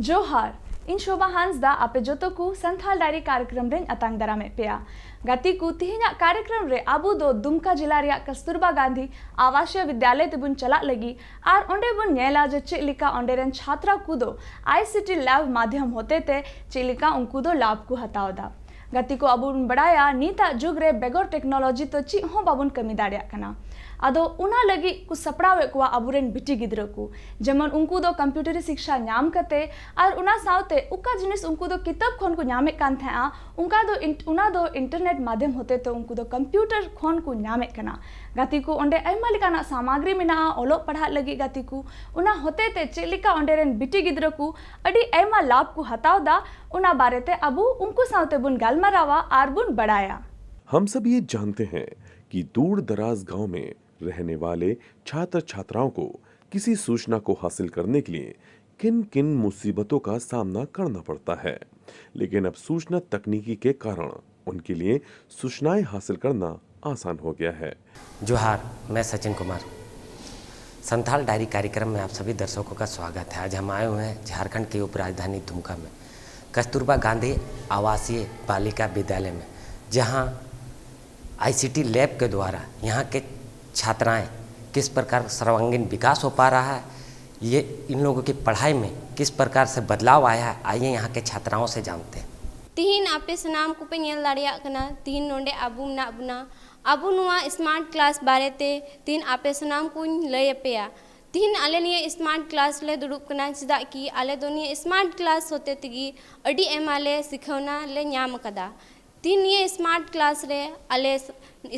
जोहार इन शोभा हांसदा आपे जोतो को संथाल डायरी कार्यक्रम रे अतांग दारामे पेया गति को तिहिना कार्यक्रम रे आबू दो दुमका जिला रे कस्तूरबा गांधी आवासीय विद्यालय तेबुन चला लगी आर ओंडे बुन नेला जे चेलिका ओंडेरन छात्रा को दो आईसीटी लैब माध्यम होते ते चेलिका उनको दो लाभ को हतावदा गति को अबुन बड़ाया नीता जुग रे बेगोर टेक्नोलॉजी तो ची हो बाबुन कमी दाड़िया कना आदो उना लगी कुछ सपड़ावे को आबुरेन बिटी गिद्र को जेमन उनको दो कंप्यूटरी शिक्षा नाम कते और उना सावते उका जिनिस उनको दो किताब खोन को नामे कान था उना दो इंटरनेट माध्यम होते तो उनको दो कंप्यूटर खोन को नामे कना गति को ओंडे आयमा लेकाना सामग्री मेना ओलो पढ़ा लगी गति को उना होते ते चेलिका ओंडेरन बिटी गिद्र को अडी आयमा लाभ को हतावदा उना बारेते अबू उनको सावते बुन गालमरावा आर बुन बढ़ाया। हम सब ये जानते हैं कि दूर दराज गांव में रहने वाले छात्र छात्राओं को किसी सूचना को हासिल करने के लिए किन किन मुसीबतों का सामना करना पड़ता है, लेकिन अब सूचना तकनीकी के कारण उनके लिए सूचनाएं हासिल करना आसान हो गया है। जोहार, मैं सचिन कुमार। संथाल डायरी कार्यक्रम में आप सभी दर्शकों का स्वागत है। आज हम आए हुए हैं झारखंड की उपराजधानी दुमका में कस्तूरबा गांधी आवासीय बालिका विद्यालय में, जहां आईसीटी लैब के द्वारा यहाँ के छात्राएं किस प्रकार सर्वांगीण विकास हो पा रहा है, ये इन लोगों की पढ़ाई में किस प्रकार से बदलाव आया है, आइए यहाँ के छात्राओं से जानते हैं। तीन आपे सनाम को पे नेल दाड़िया कना तीन नोंडे आबू ना बुना आबू नुआ स्मार्ट क्लास बारेते तीन आपे सनाम को लय पेया तीन आले निये स्मार्ट क्लास ले दुड़ुब कना चिदा की आले दोनिये स्मार्ट क्लास होते तिगी अडी एमाले सिखौना ले न्याम कदा तीन ये स्मार्ट क्लास रे आले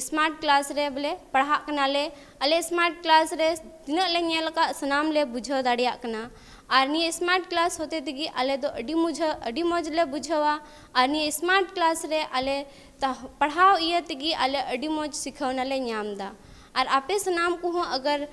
स्मार्ट क्लास रे बोले पढ़ा कना ले आले स्मार्ट क्लास रे तिना ले नेल का सनाम ले बुझाव दाड़िया कना आर निये स्मार्ट क्लास होते तिगी आले दो अडी मौज ले बुझावा आर निये स्मार्ट क्लास रे आले पढ़ाव इये तिगी आले अडी मौज सिखौना ले न्याम दा आर आपे सनाम को हो अगर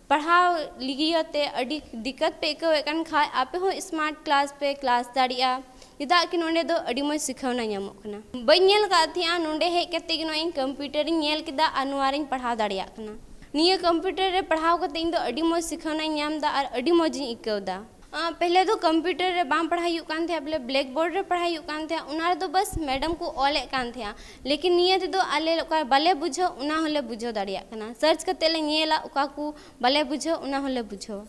पढ़ाव लिगियते अडी दिक्कत पे कन खाय आपे हो स्मार्ट क्लास पे क्लास दाड़िया चेदा कि नोंडे दो अडी मज सिखौना नामोग कना बई नेल का थिया नोंडे हेज कते कि नोई कंप्यूटर नेल किदा अनुवारिन पढ़ाव दाड़िया कना निये कंप्यूटर रे पढ़ाव कते इन दो अडी मज सिखौना नाम दा और अडी मज इकवदा पहले तो कंप्यूटर रे बाम पढ़ाई कान थे बोले ब्लैक बोर्ड रे पढ़ाई कान थे उना दो बस मैडम को ऑले कान थे, लेकिन निये ते दो आले ओका बाले बुझो उना होले बुझो दाड़िया कना सर्च कते ले नेला ओका को बाले बुझो उना होले बुझो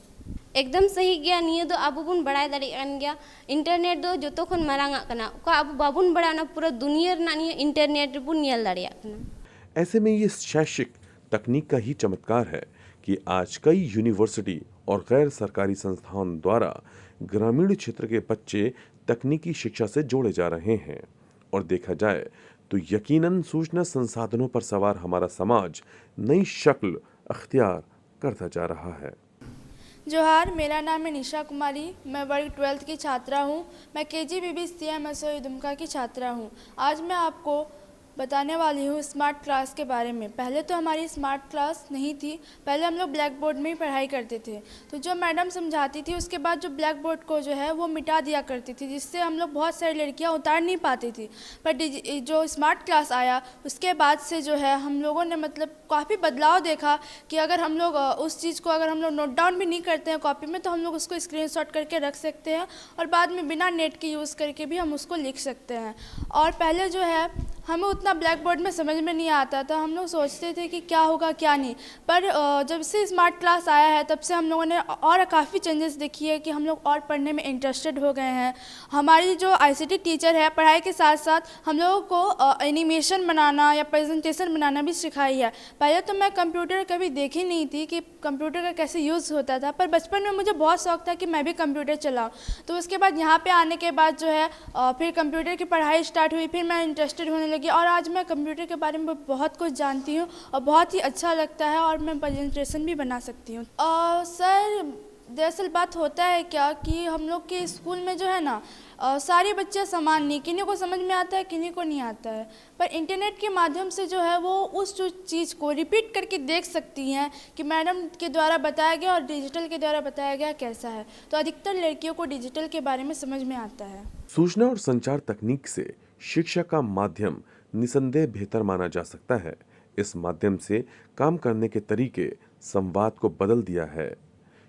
एकदम सही गया। निये दो आबू बुन बड़ाय दाड़ियान गया इंटरनेट दो जोतो खन मारांगा कना ओका आबू बाबुन बड़ाना पूरा दुनिया रे निये इंटरनेट बुन नेल दाड़िया कना। ऐसे में ये शैक्षिक तकनीक का ही चमत्कार है कि आज कई यूनिवर्सिटी और गैर सरकारी संस्थाओं द्वारा ग्रामीण क्षेत्र के बच्चे तकनीकी शिक्षा से जोड़े जा रहे हैं और देखा जाए तो यकीनन सूचना संसाधनों पर सवार हमारा समाज नई शक्ल अख्तियार करता जा रहा है। जोहार, मेरा नाम है निशा कुमारी, मैं वर्ग 12th की छात्रा हूँ। मैं KGBB CMSO दुमका की छात्रा हूँ। आज मैं आपको बताने वाली हूँ स्मार्ट क्लास के बारे में। पहले तो हमारी स्मार्ट क्लास नहीं थी, पहले हम लोग ब्लैक बोर्ड में ही पढ़ाई करते थे। तो जो मैडम समझाती थी उसके बाद जो ब्लैक बोर्ड को जो है वो मिटा दिया करती थी, जिससे हम लोग बहुत सारी लड़कियाँ उतार नहीं पाती थी। पर जो स्मार्ट क्लास आया उसके बाद से जो है हम लोगों ने मतलब काफ़ी बदलाव देखा कि अगर हम लोग उस चीज़ को अगर हम लोग नोट डाउन भी नहीं करते हैं कॉपी में तो हम लोग उसको स्क्रीनशॉट करके रख सकते हैं और बाद में बिना नेट के यूज़ करके भी हम उसको लिख सकते हैं। और पहले जो है हमें उतना ब्लैक बोर्ड में समझ में नहीं आता था, हम लोग सोचते थे कि क्या होगा क्या नहीं। पर जब से स्मार्ट क्लास आया है तब से हम लोगों ने और काफ़ी चेंजेस देखी है कि हम लोग और पढ़ने में इंटरेस्टेड हो गए हैं। हमारी जो ICT टीचर है पढ़ाई के साथ साथ हम लोगों को एनिमेशन बनाना या प्रेजेंटेशन बनाना भी सिखाई है। पहले तो मैं कंप्यूटर कभी देखी नहीं थी कि कंप्यूटर का कैसे यूज़ होता था, पर बचपन में मुझे बहुत शौक था कि मैं भी कंप्यूटर चलाऊँ। तो उसके बाद यहाँ पर आने के बाद जो है फिर कंप्यूटर की पढ़ाई स्टार्ट हुई, फिर मैं इंटरेस्टेड होने लगी और आज मैं कंप्यूटर के बारे में बहुत कुछ जानती हूँ और बहुत ही अच्छा लगता है और मैं प्रेजेंटेशन भी बना सकती हूँ। सर दरअसल बात होता है क्या कि हम लोग के स्कूल में जो है ना सारे बच्चे समान नहीं, किन्हीं को समझ में आता है, किन्हीं को नहीं आता है। पर इंटरनेट के माध्यम से जो है वो उस चीज़ को रिपीट करके देख सकती हैं कि मैडम के द्वारा बताया गया और डिजिटल के द्वारा बताया गया कैसा है। तो अधिकतर लड़कियों को डिजिटल के बारे में समझ में आता है। सूचना और संचार तकनीक से शिक्षा का माध्यम निसंदेह बेहतर माना जा सकता है। इस माध्यम से काम करने के तरीके संवाद को बदल दिया है।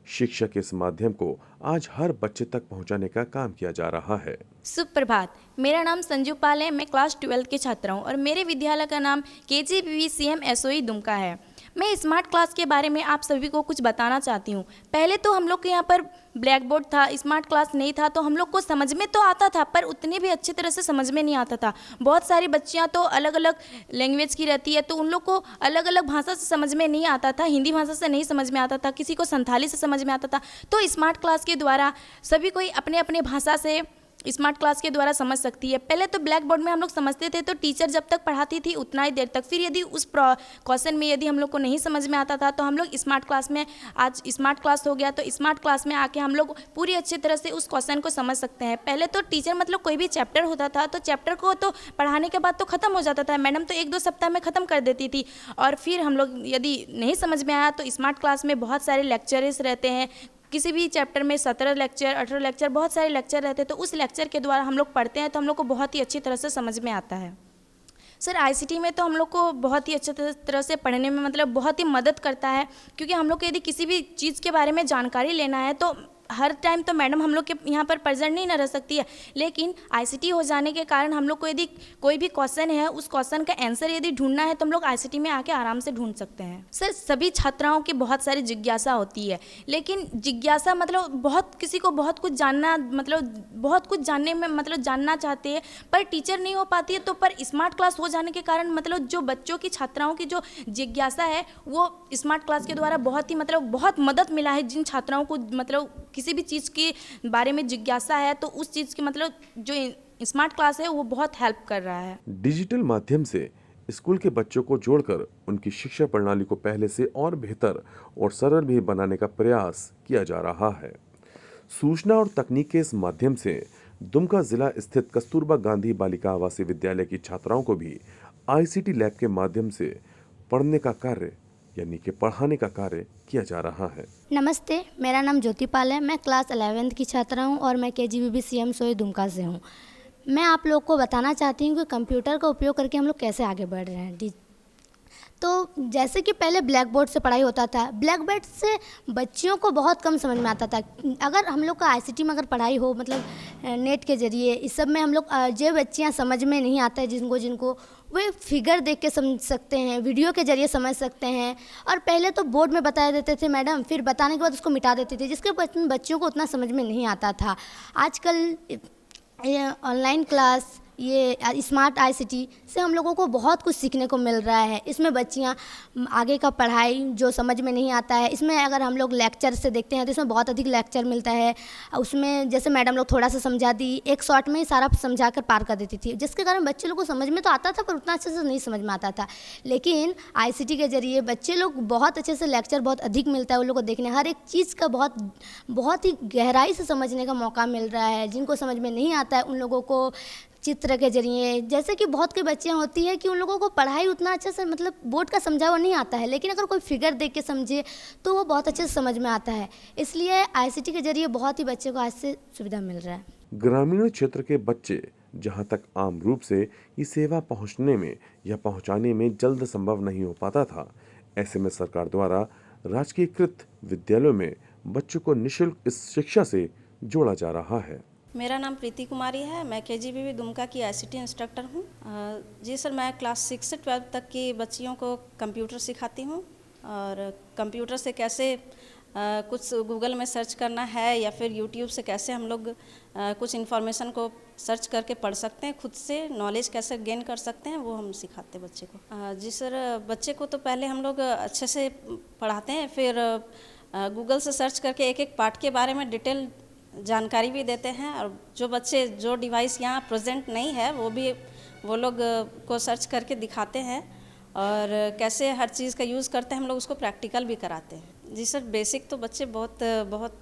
शिक्षा के इस माध्यम को आज हर बच्चे तक पहुंचाने का काम किया जा रहा है। सुप्रभात, मेरा नाम संजू पाल है। मैं क्लास 12 की छात्रा हूँ और मेरे विद्यालय का नाम KGBBCM SOE दुमका है। मैं स्मार्ट क्लास के बारे में आप सभी को कुछ बताना चाहती हूँ। पहले तो हम लोग के यहाँ पर ब्लैक बोर्ड था, स्मार्ट क्लास नहीं था, तो हम लोग को समझ में तो आता था पर उतनी भी अच्छी तरह से समझ में नहीं आता था। बहुत सारी बच्चियाँ तो अलग अलग लैंग्वेज की रहती है, तो उन लोग को अलग अलग भाषा से समझ में नहीं आता था। हिंदी भाषा से नहीं समझ में आता था, किसी को संथाली से समझ में आता था। तो स्मार्ट क्लास के द्वारा सभी कोई अपने अपने भाषा से स्मार्ट क्लास के द्वारा समझ सकती है। पहले तो ब्लैक बोर्ड में हम लोग समझते थे तो टीचर जब तक पढ़ाती थी उतना ही देर तक, फिर यदि उस क्वेश्चन में यदि हम लोग को नहीं समझ में आता था तो हम लोग स्मार्ट क्लास में, आज स्मार्ट क्लास हो गया तो स्मार्ट क्लास में आके हम लोग पूरी अच्छी तरह से उस क्वेश्चन को समझ सकते हैं। पहले तो टीचर मतलब कोई भी चैप्टर होता था तो चैप्टर को तो पढ़ाने के बाद तो ख़त्म हो जाता था, मैडम तो 1-2 सप्ताह में ख़त्म कर देती थी। और फिर हम लोग यदि नहीं समझ में आया तो स्मार्ट क्लास में बहुत सारे लेक्चर्स रहते हैं। किसी भी चैप्टर में 17 लेक्चर, 18 लेक्चर, बहुत सारे लेक्चर रहते हैं, तो उस लेक्चर के द्वारा हम लोग पढ़ते हैं तो हम लोग को बहुत ही अच्छी तरह से समझ में आता है। सर ICT में तो हम लोग को बहुत ही अच्छी तरह से पढ़ने में मतलब बहुत ही मदद करता है, क्योंकि हम लोग को यदि किसी भी चीज़ के बारे में जानकारी लेना है तो हर टाइम तो मैडम हम लोग के यहाँ पर प्रेजेंट नहीं ना रह सकती है, लेकिन ICT हो जाने के कारण हम लोग को यदि कोई भी क्वेश्चन है उस क्वेश्चन का आंसर यदि ढूंढना है तो हम लोग ICT में आके आराम से ढूंढ सकते हैं। सर सभी छात्राओं की बहुत सारी जिज्ञासा होती है, लेकिन जिज्ञासा मतलब बहुत किसी को बहुत कुछ जानना, मतलब बहुत कुछ जानने में मतलब जानना चाहते हैं पर टीचर नहीं हो पाती है। तो पर स्मार्ट क्लास हो जाने के कारण मतलब जो बच्चों की, छात्राओं की जो जिज्ञासा है वो स्मार्ट क्लास के द्वारा बहुत ही मतलब बहुत मदद मिला है। जिन छात्राओं को मतलब किसी भी चीज़ के बारे में जिज्ञासा है तो उस चीज़ की मतलब जो स्मार्ट क्लास है वो बहुत हेल्प कर रहा है। डिजिटल माध्यम से स्कूल के बच्चों को जोड़कर उनकी शिक्षा प्रणाली को पहले से और बेहतर और सरल भी बनाने का प्रयास किया जा रहा है। सूचना और तकनीक के इस माध्यम से दुमका जिला स्थित कस्तूरबा गांधी बालिका आवासीय विद्यालय की छात्राओं को भी ICT लैब के माध्यम से पढ़ने का कार्य यानी कि पढ़ाने का कार्य किया जा रहा है। नमस्ते, मेरा नाम ज्योति पाल है। मैं क्लास 11th की छात्रा हूं और मैं KGBBCM SOE दुमका से हूं। मैं आप लोग को बताना चाहती हूं कि कंप्यूटर का उपयोग करके हम लोग कैसे आगे बढ़ रहे हैं। तो जैसे कि पहले ब्लैक बोर्ड से पढ़ाई होता था, ब्लैक बोर्ड से बच्चियों को बहुत कम समझ में आता था। अगर हम लोग का ICT में अगर पढ़ाई हो मतलब नेट के ज़रिए, इस सब में हम लोग जो बच्चियां समझ में नहीं आता है जिनको वे फिगर देख के समझ सकते हैं, वीडियो के ज़रिए समझ सकते हैं। और पहले तो बोर्ड में बता देते थे मैडम, फिर बताने के बाद उसको मिटा देते थे, जिसके बच्चों को उतना समझ में नहीं आता था। आजकल ये ऑनलाइन क्लास, ये स्मार्ट ICT से हम लोगों को बहुत कुछ सीखने को मिल रहा है। इसमें बच्चियां आगे का पढ़ाई जो समझ में नहीं आता है, इसमें अगर हम लोग लेक्चर से देखते हैं तो इसमें बहुत अधिक लेक्चर मिलता है। उसमें जैसे मैडम लोग थोड़ा सा समझा दी, एक शॉर्ट में ही सारा समझा कर पार कर देती थी, जिसके कारण बच्चे लोग को समझ में तो आता था पर उतना अच्छे से नहीं समझ में आता था। लेकिन ICT के ज़रिए बच्चे लोग बहुत अच्छे से लेक्चर बहुत अधिक मिलता है उन लोग को देखने, हर एक चीज़ का बहुत ही गहराई से समझने का मौका मिल रहा है। जिनको समझ में नहीं आता है उन लोगों को चित्र के जरिए, जैसे कि बहुत कोई बच्चियां होती हैं कि उन लोगों को पढ़ाई उतना अच्छे से मतलब बोर्ड का समझा हुआ नहीं आता है, लेकिन अगर कोई फिगर देख के समझे तो वो बहुत अच्छे से समझ में आता है। इसलिए ICT के जरिए बहुत ही बच्चे को आज से सुविधा मिल रहा है। ग्रामीण क्षेत्र के बच्चे जहां तक आम रूप से ये सेवा पहुंचने में या पहुंचाने में जल्द संभव नहीं हो पाता था, ऐसे में सरकार द्वारा राजकीयकृत विद्यालयों में बच्चों को निःशुल्क इस शिक्षा से जोड़ा जा रहा है। मेरा नाम प्रीति कुमारी है। मैं KGBB दुमका की ICT इंस्ट्रक्टर हूँ। जी सर, मैं क्लास 6 से 12 तक की बच्चियों को कंप्यूटर सिखाती हूँ और कंप्यूटर से कैसे कुछ गूगल में सर्च करना है या फिर यूट्यूब से कैसे हम लोग कुछ इन्फॉर्मेशन को सर्च करके पढ़ सकते हैं, खुद से नॉलेज कैसे गेन कर सकते हैं, वो हम सिखाते हैं बच्चे को। जी सर, बच्चे को तो पहले हम लोग अच्छे से पढ़ाते हैं, फिर गूगल से सर्च करके एक एक पार्ट के बारे में डिटेल जानकारी भी देते हैं। और जो बच्चे जो डिवाइस यहाँ प्रेजेंट नहीं है वो लोग को सर्च करके दिखाते हैं और कैसे हर चीज़ का यूज़ करते हैं हम लोग उसको प्रैक्टिकल भी कराते हैं। जी सर, बेसिक तो बच्चे बहुत बहुत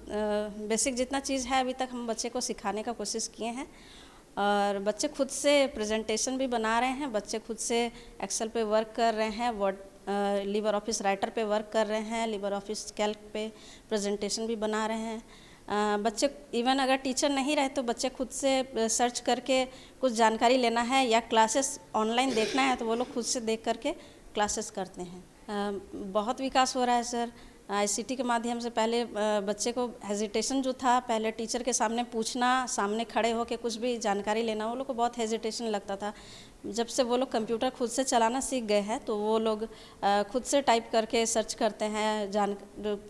बेसिक जितना चीज़ है अभी तक हम बच्चे को सिखाने का कोशिश किए हैं। और बच्चे खुद से प्रेजेंटेशन भी बना रहे हैं, बच्चे खुद से एक्सेल पे वर्क कर रहे हैं, वर्ड लिबर ऑफिस राइटर पे वर्क कर रहे हैं, लिबर ऑफिस कैल्क पे प्रेजेंटेशन भी बना रहे हैं। बच्चे इवन अगर टीचर नहीं रहे तो बच्चे खुद से सर्च करके कुछ जानकारी लेना है या क्लासेस ऑनलाइन देखना है तो वो लोग खुद से देख करके क्लासेस करते हैं। बहुत विकास हो रहा है सर। आईसीटी के माध्यम से पहले बच्चे को हेजिटेशन जो था, पहले टीचर के सामने पूछना, सामने खड़े होकर कुछ भी जानकारी लेना, वो लोग को बहुत हेजिटेशन लगता था। जब से वो लोग कंप्यूटर खुद से चलाना सीख गए हैं तो वो लोग खुद से टाइप करके सर्च करते हैं,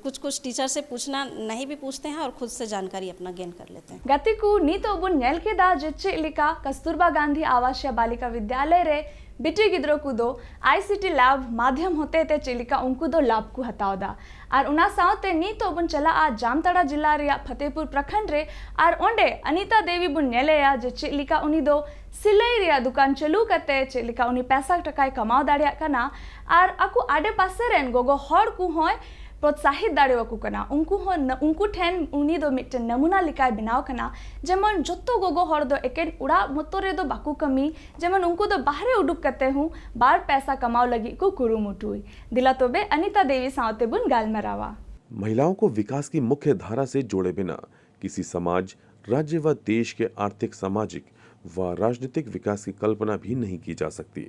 कुछ टीचर से पूछना नहीं भी पूछते हैं और खुद से जानकारी अपना गेन कर लेते हैं। गतिकू नीतो बुन नेल केदा जे चेलिका कस्तूरबा गांधी आवासीय बालिका विद्यालय रे बिटी गिद्रो को दो आईसीटी लैब माध्यम होते ते चेलिका उनको दो लाभ को हतावदा और उना सावते नीतो बुन चला आ जामताड़ा जिला रिया फतेहपुर प्रखंड रे और ओंडे अनीता देवी बुन नेलेया जे चेलिका उनी दो सिलाई रिया दुकान चालू करते चेलिका उनी पैसा टकाय कमाव दाड़िया कना और आकु आडे पासे रेन गोगो हर को होय प्रोत्साहित दाड़ेवकू कना उनको ठेन उनी दो मिटन नमूना लिकाय बनाव कना जेमन जत्तो गोगो हर दो एकेन उड़ा मतरे दो बाकू कमी जेमन उनको दो बाहरे उडुक करते हूँ बार पैसा कमाव लगी को कुरुमुटुई दिला तोबे अनीता देवी सावते बुन गालमरावा। महिलाओं को विकास की मुख्य धारा से जोड़े बिना किसी समाज, राज्य व देश के आर्थिक, सामाजिक व राजनीतिक विकास की कल्पना भी नहीं की जा सकती।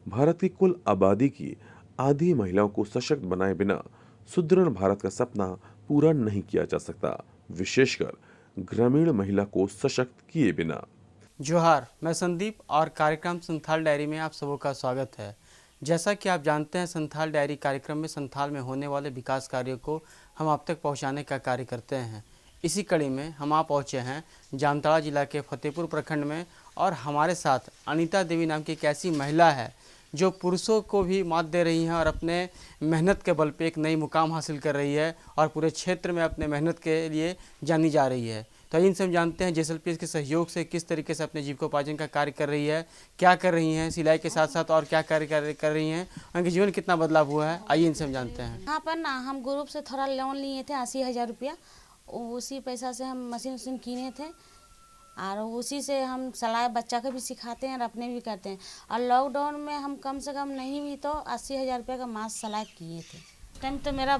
भारत की कुल आबादी की आधी महिलाओं को सशक्त बनाए बिना सुदृढ़ भारत का सपना पूरा नहीं किया जा सकता, विशेषकर ग्रामीण महिला को सशक्त किए बिना। जोहार, मैं संदीप और कार्यक्रम संथाल डायरी में आप सबों का स्वागत है। जैसा कि आप जानते हैं, संथाल डायरी कार्यक्रम में संथाल में होने वाले विकास कार्यों को हम आप तक पहुंचाने का कार्य करते हैं। इसी कड़ी में हम आप पहुंचे हैं जामताड़ा जिला के फतेहपुर प्रखंड में और हमारे साथ अनीता देवी नाम की एक ऐसी महिला है जो पुरुषों को भी मात दे रही हैं और अपने मेहनत के बल पे एक नई मुकाम हासिल कर रही है और पूरे क्षेत्र में अपने मेहनत के लिए जानी जा रही है। तो इनसे हम जानते हैं जेएसएलपीएस के सहयोग से किस तरीके से अपने जीविकोपार्जन का कार्य कर रही है, क्या कर रही हैं सिलाई के साथ साथ और क्या कार्य कर रही हैं, उनके जीवन कितना बदलाव हुआ है, आइए इनसे हम जानते हैं। यहाँ पर ना हम ग्रुप से थोड़ा लोन लिए थे 80,000 रुपया, उसी पैसा से हम मशीन किने थे और उसी से हम सिलाई बच्चा को भी सिखाते हैं और अपने भी करते हैं। और लॉकडाउन में हम कम से कम नहीं भी तो 80,000 रुपये का मास्क सिलाई किए थे। टाइम तो मेरा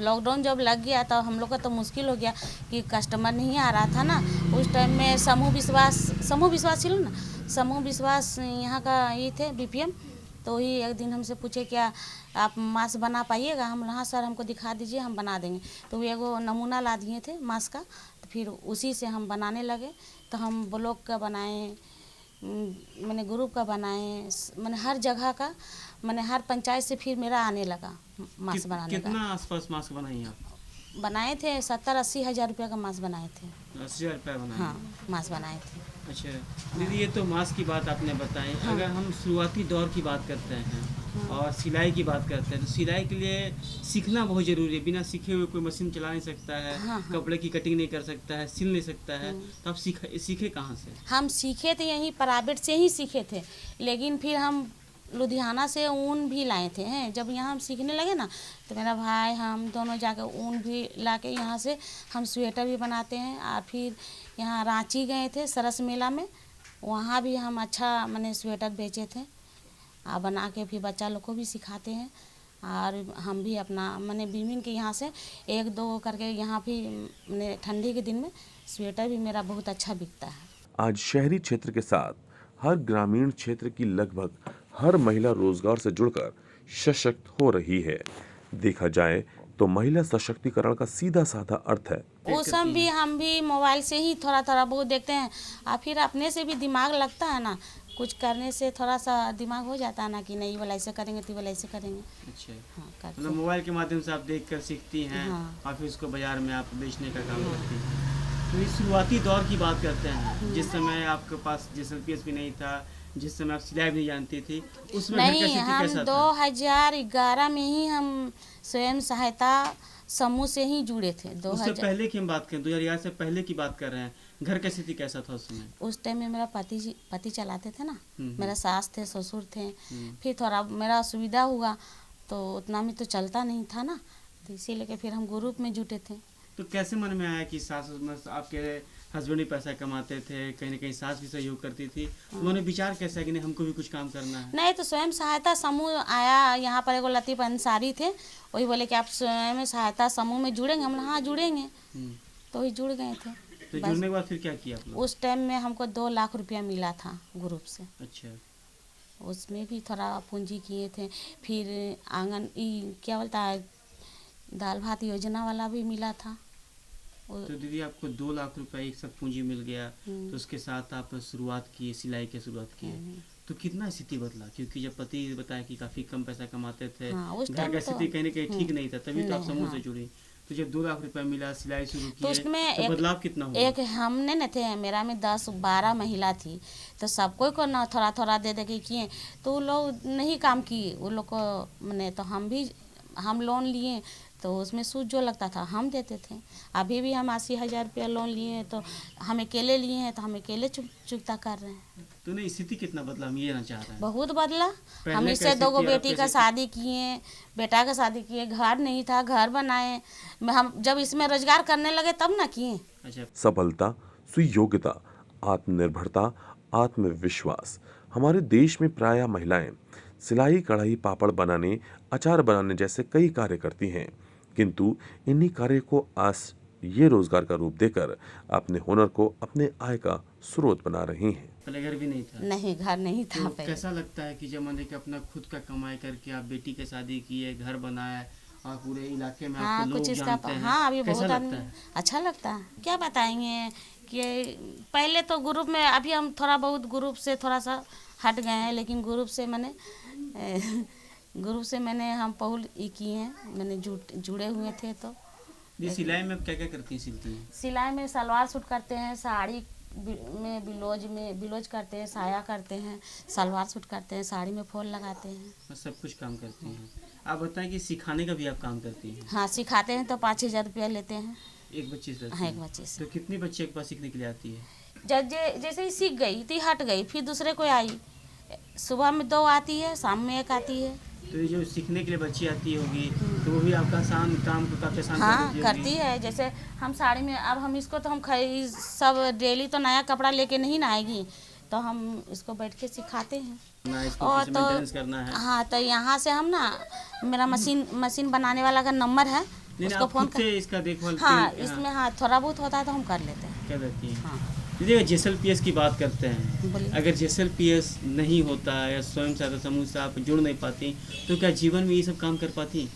लॉकडाउन जब लग गया तो हम लोग का तो मुश्किल हो गया कि कस्टमर नहीं आ रहा था ना। उस टाइम में समूह विश्वास चलो ना, समूह विश्वास यहाँ का ये थे बीपीएम, तो ही एक दिन हमसे पूछे क्या आप मास्क बना पाइएगा। हम हाँ सर, हमको दिखा दीजिए, हम बना देंगे। तो वो एगो नमूना ला दिए थे मास्क का, तो फिर उसी से हम बनाने लगे। तो हम ब्लॉक का बनाए, मैंने ग्रुप का बनाए, मैंने हर जगह का, मैंने हर पंचायत से फिर मेरा आने लगा मास्क बनाने का। कितना आसपास मास्क बनाई आप? बनाए थे 70-80 हज़ार रुपये का मास्क बनाए थे। 80,000 रुपये बनाए? हाँ, मास्क बनाए थे। अच्छा दीदी, ये तो मास्क की बात आपने बताई। हाँ। अगर हम शुरुआती दौर की बात करते हैं और सिलाई की बात करते हैं तो सिलाई के लिए सीखना बहुत ज़रूरी है। बिना सीखे हुए कोई मशीन चला नहीं सकता है। हाँ। कपड़े की कटिंग नहीं कर सकता है, सिल नहीं सकता है। तो आप सीखे कहाँ से? हम सीखे थे यहीं प्राइवेट से ही सीखे थे, लेकिन फिर हम लुधियाना से ऊन भी लाए थे। हैं जब यहाँ हम सीखने लगे ना तो मेरा भाई हम दोनों जाकर ऊन भी ला के यहाँ से हम स्वेटर भी बनाते हैं। और फिर यहाँ रांची गए थे सरस मेला में, वहाँ भी हम अच्छा मैंने स्वेटर बेचे थे और बना के फिर बच्चा लोग को भी सिखाते हैं। और हम भी अपना मैंने विभिन्न के यहाँ से 1-2 करके यहाँ भी मैंने ठंडी के दिन में स्वेटर भी मेरा बहुत अच्छा बिकता है। आज शहरी क्षेत्र के साथ हर ग्रामीण क्षेत्र की लगभग हर महिला रोजगार से जुड़कर सशक्त हो रही है। देखा जाए तो महिला सशक्तिकरण का सीधा साधा अर्थ है वो सब भी हम भी मोबाइल से ही थोड़ा बहुत देखते हैं और फिर अपने से भी दिमाग लगता है ना, कुछ करने से थोड़ा सा दिमाग हो जाता है ना कि नहीं वाला ऐसे करेंगे तो वाला ऐसे करेंगे। अच्छा, हाँ, मतलब मोबाइल के माध्यम से आप देखकर सीखती हैं। हाँ। और फिर उसको बाजार में आप बेचने का काम करती हैं। तो इस शुरुआती दौर की बात करते हैं, जिस समय आपके पास जेएसएलपीएस भी नहीं था, जिस समय आप सिलाई भी नहीं जानती थी, उसमें नहीं, हम 2011 में ही हम स्वयं सहायता समूह से ही जुड़े थे। उससे पहले की हम बात करें, 2011 से पहले की बात कर रहे हैं, घर की स्थिति कैसा था उस समय? उस टाइम में मेरा पति चलाते थे ना, मेरा सास थे, ससुर थे। फिर थोड़ा मेरा सुविधा हुआ तो उतना में तो चलता नहीं था ना, थी, इसीलिए कि फिर हम ग्रुप में जुटे थे। तो कैसे मन में आया कि सास आपके हस्बैंड भी पैसा कमाते थे, कहीं ना कहीं सास भी सहयोग करती थी, उन्होंने विचार कैसा है कि नहीं हमको भी कुछ काम करना है? नहीं तो स्वयं सहायता समूह आया, यहाँ पर एगो लतीफ़ अंसारी थे, वही बोले कि आप स्वयं सहायता समूह में जुड़ेंगे। हम हाँ जुड़ेंगे, तो वही जुड़ गए थे। तो जुड़ने के बाद फिर क्या किया आप लोग? उस टाइम में हमको 2 लाख रुपया मिला था ग्रुप से। अच्छा, उसमें भी थोड़ा पूंजी किए थे। फिर आंगन क्या बोलता है, दाल भात योजना वाला भी मिला था। तो दीदी आपको 2 लाख रुपए एक साथ पूंजी मिल गया, तो उसके साथ आप शुरुआत किए, सिलाई की शुरुआत की। तो कितना स्थिति बदला? क्योंकि जब पति बताया कि काफी कम पैसा कमाते थे, घर का स्थिति कहीं ना कहीं ठीक नहीं था, तभी तो आप समूह से जुड़ी। तो जब 2 लाख रुपए मिला, सिलाई शुरू की, तो उसमें तो बदलाव कितना हुआ? एक हमने न थे, मेरा में 10-12 महिला थी, तो सबको को ना थोड़ा थोड़ा दे दे के किए, तो वो लोग नहीं काम किए। वो लोग को मैंने तो हम लोन लिए, तो उसमें सूद जो लगता था हम देते थे। अभी भी हम 80,000 रुपया लोन लिए हैं, तो हम अकेले लिए हैं, तो हम अकेले चुकता कर रहे हैं। तो नहीं, स्थिति कितना बदला हम ये ना चाह रहे हैं। बहुत बदला। हम इससे 2 बेटी का शादी किए, बेटा का शादी किए, घर नहीं था, घर बनाए। हम जब इसमें रोजगार करने लगे तब ना किए। अच्छा, सफलता, सुयोग्यता, आत्मनिर्भरता, आत्मविश्वास। हमारे देश में प्रायः महिलाएं सिलाई, कढ़ाई, पापड़ बनाने, अचार बनाने जैसे कई कार्य करती हैं, किंतु इन्हीं कार्य को आज ये रोजगार का रूप देकर अपने हुनर को अपने आय का स्रोत बना रही हैं। पहले घर भी नहीं था? नहीं, घर नहीं था तो पहले। कैसा लगता है कि जब मैंने कि अपना खुद का कमाई करके आप बेटी की शादी किए, घर बनाया और पूरे इलाके में हाँ, आपको कुछ लोग इसका जानते हैं, हाँ, अभी कैसा बहुत लगता आदमी है? अच्छा लगता है। क्या बताएंगे कि पहले तो ग्रुप में, अभी हम थोड़ा बहुत ग्रुप से थोड़ा सा हट गए हैं, लेकिन ग्रुप से मैंने हम पहुल किए हैं, मैंने जुड़े हुए थे। तो ये सिलाई में क्या क्या करती हैं, सिलती हैं? सिलाई में सलवार सूट करते हैं, साड़ी में ब्लाउज करते हैं, साया करते हैं, सलवार सूट करते हैं, साड़ी में फॉल लगाते हैं। बस सब कुछ काम करती हैं। आप बताएं कि सिखाने का भी आप काम करती हैं? हाँ, सिखाते हैं तो 5,000 रुपया लेते हैं एक बच्चे से? हाँ, एक बच्चे से। तो कितनी बच्चे के पास सीखने के लिए आती है? जैसे ही सीख गई तो हट गई, फिर दूसरे को आई। सुबह में 2 आती है, शाम में 1 आती है। तो ये जो सीखने के लिए बच्ची आती होगी, तो वो भी आपका आसान काम को काफी आसान हाँ, कर देती करती होगी? है। जैसे हम साड़ी में, अब हम इसको तो हम सब डेली तो नया कपड़ा लेके नहीं ना आएगी, तो हम इसको बैठ के सिखाते हैं। ना इसको और किसी तो मेंटेनेंस करना है? हाँ, तो यहाँ से हम ना, मेरा मशीन बनाने वाला का नंबर है, उसको फोन कर इसका देखभाल? हाँ, इसमें हाँ थोड़ा बहुत होता है तो हम कर लेते हैं। कर देती हैं? हाँ। दीदी, अगर JSLPS की बात करते हैं, बोलिए। अगर JSLPS नहीं होता या स्वयं सहायता समूह से आप जुड़ नहीं पाती, तो क्या जीवन में ये सब काम कर पाती?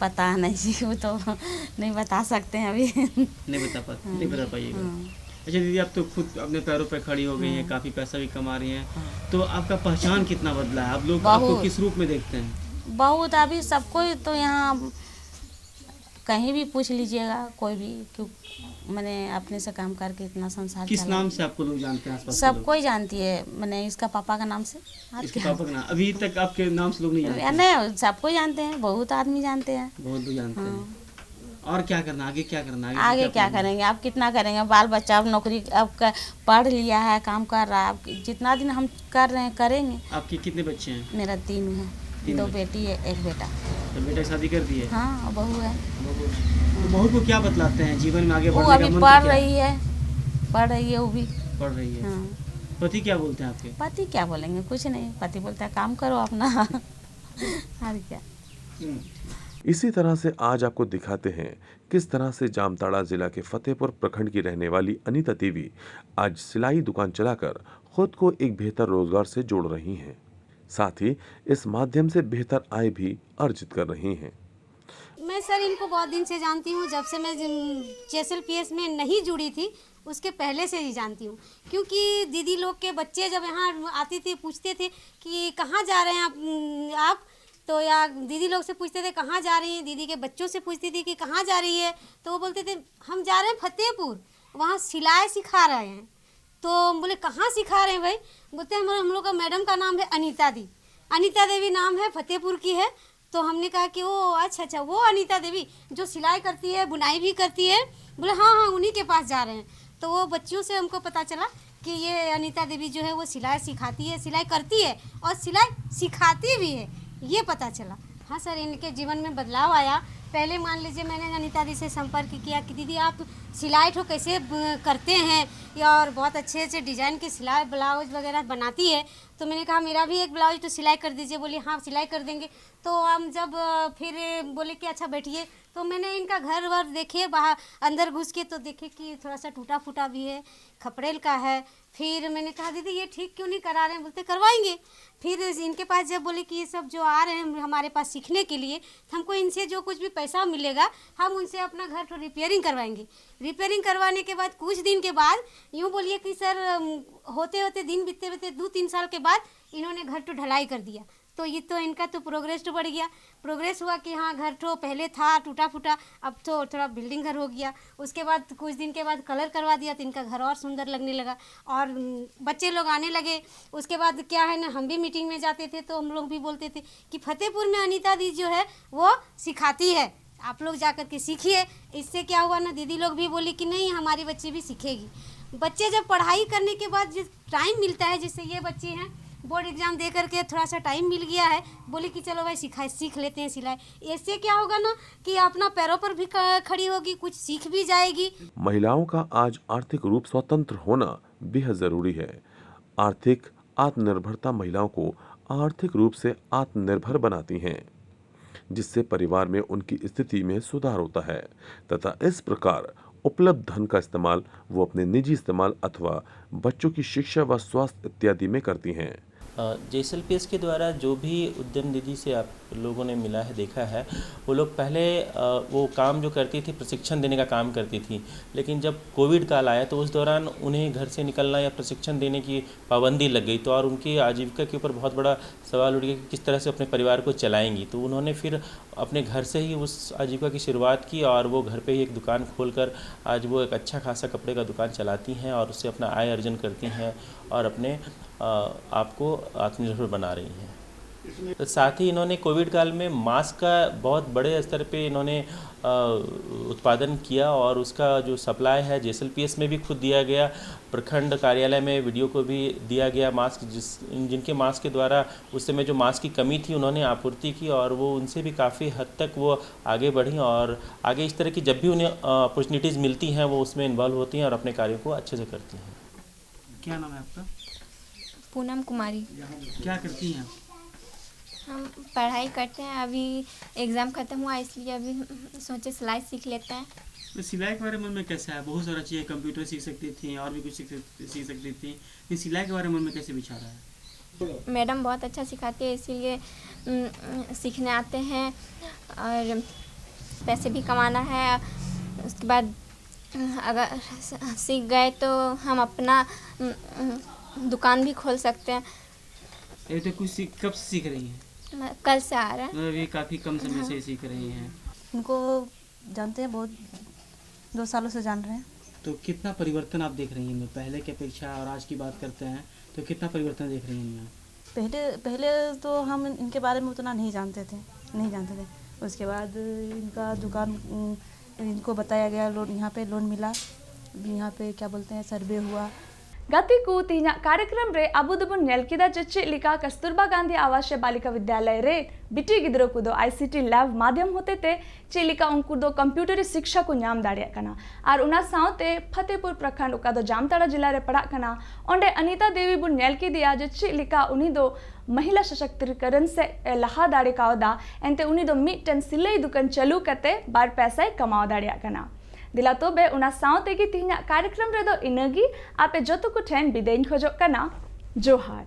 पता नहीं जी, वो तो नहीं बता सकते हैं अभी। नहीं बता पाइएगा। अच्छा दीदी, आप तो खुद अपने पैरों पर खड़ी हो गई हैं, काफ़ी पैसा भी कमा रही हैं, तो आपका पहचान कितना बदला है? आप लोग आपको किस रूप में देखते हैं? बहुत। अभी सबको तो यहाँ कहीं भी पूछ लीजिएगा, कोई भी, क्यों मैंने अपने से काम करके इतना संसार किस नाम से आपको लोग जानते हैं? आसपास सब कोई जानती है। मैंने इसका पापा का नाम से। इसके पापा का नाम? अभी तक आपके नाम से लोग नहीं जानते? नहीं, सबको जानते हैं, बहुत आदमी जानते हैं। बहुत लोग जानते हैं। और क्या करना, आगे क्या करना? आगे क्या करेंगे? आप कितना करेंगे? बाल बच्चा, अब नौकरी, अब पढ़ लिया है, काम कर रहा है, अब जितना दिन हम कर रहे हैं करेंगे। आपके कितने बच्चे हैं? मेरा 3 है, 2 बेटी है, 1 बेटा। तो बेटा की शादी कर दी है? हाँ, बहू है। तो बहू को क्या बतलाते हैं जीवन में आगे बढ़ने का? वो अभी पढ़ रही है, वो भी पढ़ रही है। हाँ। पति क्या बोलते हैं आपके? पति क्या बोलेंगे? कुछ नहीं, पति बोलता है काम करो अपना। और क्या। इसी तरह से आज आपको दिखाते हैं किस तरह से जामताड़ा जिला के फतेहपुर प्रखंड की रहने वाली अनीता देवी आज सिलाई दुकान चलाकर खुद को एक बेहतर रोजगार से जोड़ रही हैं। साथ ही इस माध्यम से बेहतर आय भी अर्जित कर रही हैं। मैं सर इनको बहुत दिन से जानती हूँ, जब से मैं JSLPS में नहीं जुड़ी थी उसके पहले से ही जानती हूँ, क्योंकि दीदी लोग के बच्चे जब यहाँ आते थे पूछते थे कि कहाँ जा रहे हैं आप, तो या दीदी लोग से पूछते थे कहाँ जा रही हैं, दीदी के बच्चों से पूछती थी कि कहाँ जा रही है, तो वो बोलते थे हम जा रहे हैं फतेहपुर, वहाँ सिलाई सिखा रहे हैं। तो बोले कहाँ सिखा रहे हैं भाई? बोलते हैं हम लोग का मैडम का नाम है अनीता देवी नाम है, फतेहपुर की है। तो हमने कहा कि वो अच्छा वो अनीता देवी जो सिलाई करती है, बुनाई भी करती है। बोले हाँ उन्हीं के पास जा रहे हैं। तो वो बच्चियों से हमको पता चला कि ये अनीता देवी जो है वो सिलाई सिखाती है, सिलाई करती है और सिलाई सिखाती भी है, ये पता चला। हाँ सर, इनके जीवन में बदलाव आया। पहले मान लीजिए मैंने अनीता दी से संपर्क किया कि दीदी आप सिलाई ठो कैसे करते हैं, या और बहुत अच्छे अच्छे डिज़ाइन के सिलाई ब्लाउज वगैरह बनाती है। तो मैंने कहा मेरा भी एक ब्लाउज तो सिलाई कर दीजिए। बोली हाँ सिलाई कर देंगे। तो हम जब फिर बोले कि अच्छा बैठिए, तो मैंने इनका घर वर देखे, बाहर अंदर घुस के तो देखे कि थोड़ा सा टूटा फूटा भी है, खपड़ेल का है। फिर मैंने कहा दीदी ये ठीक क्यों नहीं करा रहे हैं? बोलते करवाएंगे। फिर इनके पास जब बोले कि ये सब जो आ रहे हैं हमारे पास सीखने के लिए, तो हमको इनसे जो कुछ भी पैसा मिलेगा हम उनसे अपना घर तो रिपेयरिंग करवाएंगे। रिपेयरिंग करवाने के बाद कुछ दिन के बाद यूँ बोलिए कि सर होते होते दिन बीतते बीतते 2-3 साल के बाद इन्होंने घर तो ढलाई कर दिया। तो ये तो इनका तो प्रोग्रेस तो बढ़ गया। प्रोग्रेस हुआ कि हाँ घर तो पहले था टूटा फूटा, अब तो थोड़ा बिल्डिंग घर हो गया। उसके बाद कुछ दिन के बाद कलर करवा दिया तो इनका घर और सुंदर लगने लगा और बच्चे लोग आने लगे। उसके बाद क्या है ना, हम भी मीटिंग में जाते थे तो हम लोग भी बोलते थे कि फतेहपुर में अनीता दी जो है वो सिखाती है, आप लोग जा कर के सीखिए। इससे क्या हुआ ना, दीदी लोग भी बोली कि नहीं हमारी बच्ची भी सीखेगी। बच्चे जब पढ़ाई करने के बाद जिस टाइम मिलता है, जिससे ये बच्चे हैं बोर्ड एग्जाम दे करके थोड़ा सा टाइम मिल गया है, बोले कि चलो भाई सीख लेते हैं सिलाई। इससे क्या होगा ना कि अपना पैरों पर भी खड़ी होगी, कुछ सीख भी जाएगी। महिलाओं का आज आर्थिक रूप स्वतंत्र होना बेहद जरूरी है। आर्थिक आत्मनिर्भरता महिलाओं को आर्थिक रूप से आत्मनिर्भर बनाती हैं, जिससे परिवार में उनकी स्थिति में सुधार होता है तथा इस प्रकार उपलब्ध धन का इस्तेमाल वो अपने निजी इस्तेमाल अथवा बच्चों की शिक्षा व स्वास्थ्य इत्यादि में करती हैं। JSLPS के द्वारा जो भी उद्यम निधि से आप लोगों ने मिला है, देखा है, वो लोग पहले वो काम जो करती थी प्रशिक्षण देने का काम करती थी, लेकिन जब कोविड काल आया तो उस दौरान उन्हें घर से निकलना या प्रशिक्षण देने की पाबंदी लग गई। तो और उनकी आजीविका के ऊपर बहुत बड़ा सवाल उठ गया कि किस तरह से अपने परिवार को चलाएंगी। तो उन्होंने फिर अपने घर से ही उस आजीविका की शुरुआत की और वो घर पे ही एक दुकान खोलकर आज वो एक अच्छा खासा कपड़े का दुकान चलाती हैं और उससे अपना आय अर्जन करती हैं और अपने आप को आत्मनिर्भर बना रही हैं। तो साथ ही इन्होंने कोविड काल में मास्क का बहुत बड़े स्तर पे इन्होंने उत्पादन किया और उसका जो सप्लाई है JSLPS में भी खुद दिया गया, प्रखंड कार्यालय में वीडियो को भी दिया गया मास्क, जिनके मास्क के द्वारा उस समय जो मास्क की कमी थी उन्होंने आपूर्ति की और वो उनसे भी काफ़ी हद तक वो आगे बढ़ी और आगे इस तरह की जब भी उन्हें अपॉर्चुनिटीज़ मिलती हैं वो उसमें इन्वॉल्व होती हैं और अपने कार्यों को अच्छे से करती हैं। क्या नाम है आपका? पूनम कुमारी। क्या करती हैं? हम पढ़ाई करते हैं, अभी एग्ज़ाम ख़त्म हुआ इसलिए अभी सोचे सिलाई सीख लेते हैं। तो सिलाई के बारे में मन में कैसे है? बहुत सारा चीज़ें, कंप्यूटर सीख सकती थी और भी कुछ सीख सकती थी, तो सिलाई के बारे में मन में कैसे विचार है? मैडम बहुत अच्छा सिखाती है इसीलिए सीखने आते हैं और पैसे भी कमाना है। उसके बाद अगर सीख गए तो हम अपना दुकान भी खोल सकते हैं। ये तो कुछ कब से सीख रही हैं? कल से आ रहा है। अभी काफ़ी कम समय से सीख रही हैं। उनको जानते हैं, बहुत 2 सालों से जान रहे हैं। तो कितना परिवर्तन आप देख रही हैं पहले की अपेक्षा? और आज की बात करते हैं तो कितना परिवर्तन देख रही हैं? पहले तो हम इनके बारे में उतना नहीं जानते थे। उसके बाद इनका दुकान इनको बताया गया, यहाँ पे लोन मिला, यहाँ पे क्या बोलते हैं सर्वे हुआ। गति को तीन कार्यक्रम रे अबू दबुन नेल किदा चचे लिका कस्तूरबा गांधी आवासीय बालिका विद्यालय रे बिटी गिद्रो को दो ICT लैब माध्यम होते ते चेलिका उनको दो कंप्यूटरी शिक्षा को नाम दाड़िया कना और उना साउते फतेहपुर प्रखंड उका दो जामताड़ा जिला रे पड़ा कना ओंडे अनीता देवी बुन नेल की दिया जे लिका उनी दो महिला सशक्तिकरण से लहा दाड़े कावदा एंते उनी दो मिटन सिलाई दुकान चालू करते बार पैसा कमाव दाड़िया कना दिला तो बे उना साउते की तीन कार्यक्रम रे दो इनगी आपे जतो को ठेन बिदेन खोजो कना जोहार।